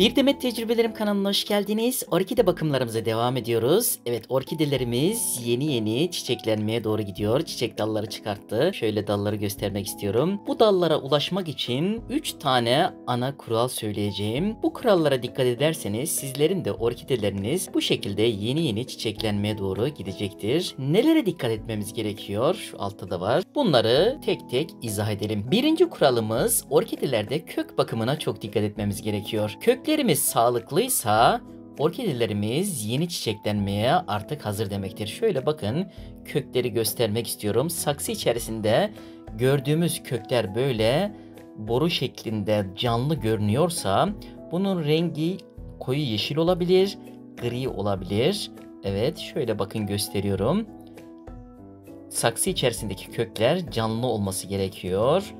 Bir Demet Tecrübelerim kanalına hoş geldiniz. Orkide bakımlarımıza devam ediyoruz. Evet, orkidelerimiz yeni yeni çiçeklenmeye doğru gidiyor. Çiçek dalları çıkarttı. Şöyle dalları göstermek istiyorum. Bu dallara ulaşmak için 3 tane ana kural söyleyeceğim. Bu kurallara dikkat ederseniz sizlerin de orkideleriniz bu şekilde yeni yeni çiçeklenmeye doğru gidecektir. Nelere dikkat etmemiz gerekiyor? Şu altta da var. Bunları tek tek izah edelim. Birinci kuralımız, orkidelerde kök bakımına çok dikkat etmemiz gerekiyor. Köklerimiz sağlıklıysa orkidelerimiz yeni çiçeklenmeye artık hazır demektir. Şöyle bakın, kökleri göstermek istiyorum. Saksı içerisinde gördüğümüz kökler böyle boru şeklinde canlı görünüyorsa bunun rengi koyu yeşil olabilir, gri olabilir. Evet, şöyle bakın gösteriyorum. Saksı içerisindeki kökler canlı olması gerekiyor.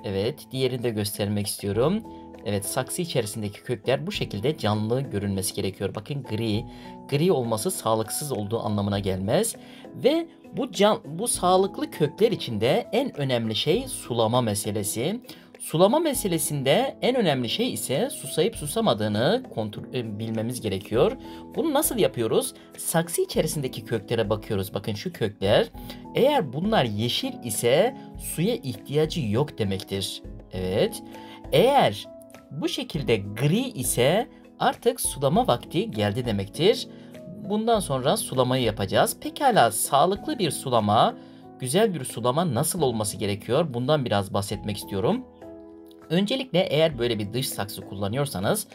Evet, diğerini de göstermek istiyorum. Evet, saksı içerisindeki kökler bu şekilde canlı görünmesi gerekiyor. Bakın gri. Gri olması sağlıksız olduğu anlamına gelmez. Ve bu sağlıklı kökler içinde en önemli şey sulama meselesi. Sulama meselesinde en önemli şey ise susayıp susamadığını bilmemiz gerekiyor. Bunu nasıl yapıyoruz? Saksı içerisindeki köklere bakıyoruz. Bakın şu kökler. Eğer bunlar yeşil ise suya ihtiyacı yok demektir. Evet. Eğer bu şekilde gri ise artık sulama vakti geldi demektir. Bundan sonra sulamayı yapacağız. Pekala, sağlıklı bir sulama, güzel bir sulama nasıl olması gerekiyor? Bundan biraz bahsetmek istiyorum. Öncelikle eğer böyle bir dış saksı kullanıyorsanız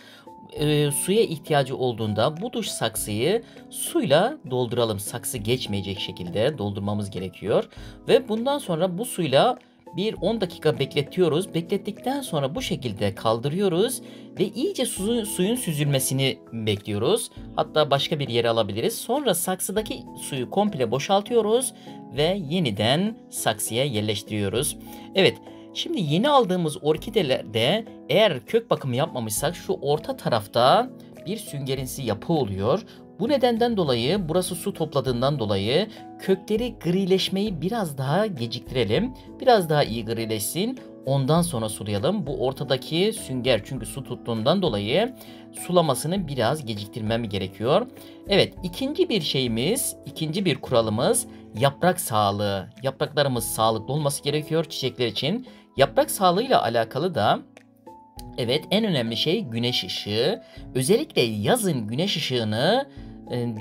suya ihtiyacı olduğunda bu dış saksıyı suyla dolduralım. Saksı geçmeyecek şekilde doldurmamız gerekiyor. Ve bundan sonra bu suyla bir 10 dakika bekletiyoruz. Beklettikten sonra bu şekilde kaldırıyoruz ve iyice suyun süzülmesini bekliyoruz. Hatta başka bir yere alabiliriz. Sonra saksıdaki suyu komple boşaltıyoruz ve yeniden saksıya yerleştiriyoruz. Evet. Şimdi yeni aldığımız orkidelerde eğer kök bakımı yapmamışsak şu orta tarafta bir süngerimsi yapı oluyor. Bu nedenden dolayı, burası su topladığından dolayı kökleri grileşmeyi biraz daha geciktirelim. Biraz daha iyi grileşsin. Ondan sonra sulayalım. Bu ortadaki sünger çünkü su tuttuğundan dolayı sulamasını biraz geciktirmem gerekiyor. Evet, ikinci bir kuralımız yaprak sağlığı. Yapraklarımız sağlıklı olması gerekiyor çiçekler için. Yaprak sağlığıyla alakalı da evet, en önemli şey güneş ışığı. Özellikle yazın güneş ışığını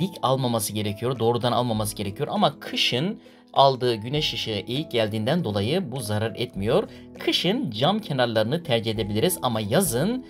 dik almaması gerekiyor, doğrudan almaması gerekiyor. Ama kışın aldığı güneş ışığı eğik geldiğinden dolayı bu zarar etmiyor. Kışın cam kenarlarını tercih edebiliriz ama yazın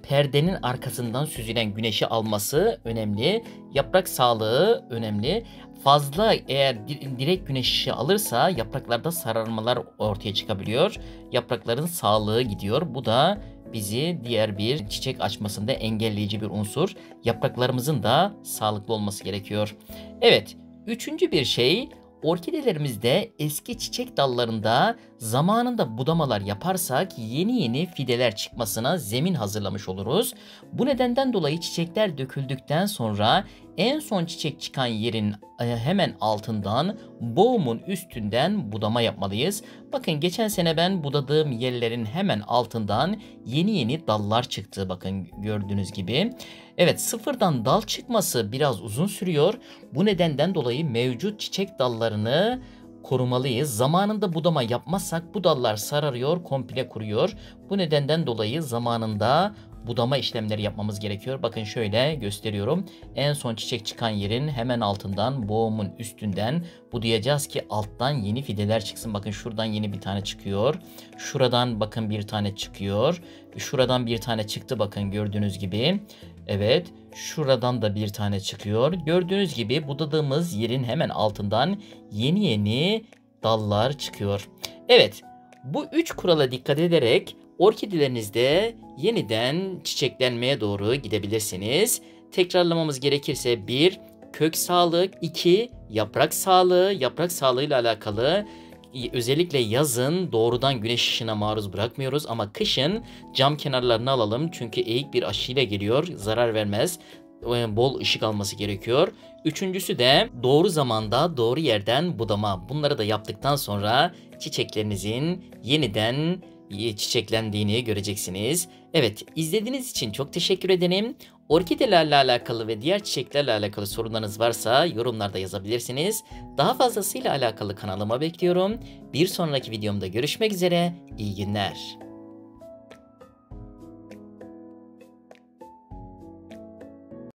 perdenin arkasından süzülen güneşi alması önemli. Yaprak sağlığı önemli. Fazla eğer direkt güneş ışığı alırsa yapraklarda sararmalar ortaya çıkabiliyor. Yaprakların sağlığı gidiyor. Bu da bizi diğer bir çiçek açmasında engelleyici bir unsur. Yapraklarımızın da sağlıklı olması gerekiyor. Evet, üçüncü bir şey, orkidelerimizde eski çiçek dallarında zamanında budamalar yaparsak yeni yeni fideler çıkmasına zemin hazırlamış oluruz. Bu nedenden dolayı çiçekler döküldükten sonra en son çiçek çıkan yerin hemen altından, boğumun üstünden budama yapmalıyız. Bakın geçen sene ben budadığım yerlerin hemen altından yeni yeni dallar çıktı. Bakın gördüğünüz gibi. Evet, sıfırdan dal çıkması biraz uzun sürüyor. Bu nedenden dolayı mevcut çiçek dallarını korumalıyız. Zamanında budama yapmazsak bu dallar sararıyor, komple kuruyor. Bu nedenden dolayı zamanında budama işlemleri yapmamız gerekiyor. Bakın şöyle gösteriyorum. En son çiçek çıkan yerin hemen altından, boğumun üstünden budayacağız ki alttan yeni fideler çıksın. Bakın şuradan yeni bir tane çıkıyor. Şuradan bakın bir tane çıkıyor. Şuradan bir tane çıktı bakın gördüğünüz gibi. Evet, şuradan da bir tane çıkıyor. Gördüğünüz gibi budadığımız yerin hemen altından yeni yeni dallar çıkıyor. Evet, bu üç kurala dikkat ederek orkidelerinizde yeniden çiçeklenmeye doğru gidebilirsiniz. Tekrarlamamız gerekirse 1. Kök sağlığı, 2. Yaprak sağlığı. Yaprak sağlığıyla alakalı özellikle yazın doğrudan güneş ışığına maruz bırakmıyoruz ama kışın cam kenarlarını alalım çünkü eğik bir aşıyla geliyor, zarar vermez. Bol ışık alması gerekiyor. Üçüncüsü de doğru zamanda doğru yerden budama. Bunları da yaptıktan sonra çiçeklerinizin yeniden çiçeklendiğini göreceksiniz. Evet, izlediğiniz için çok teşekkür ederim. Orkidelerle alakalı ve diğer çiçeklerle alakalı sorunlarınız varsa yorumlarda yazabilirsiniz. Daha fazlasıyla alakalı kanalıma bekliyorum. Bir sonraki videomda görüşmek üzere. İyi günler.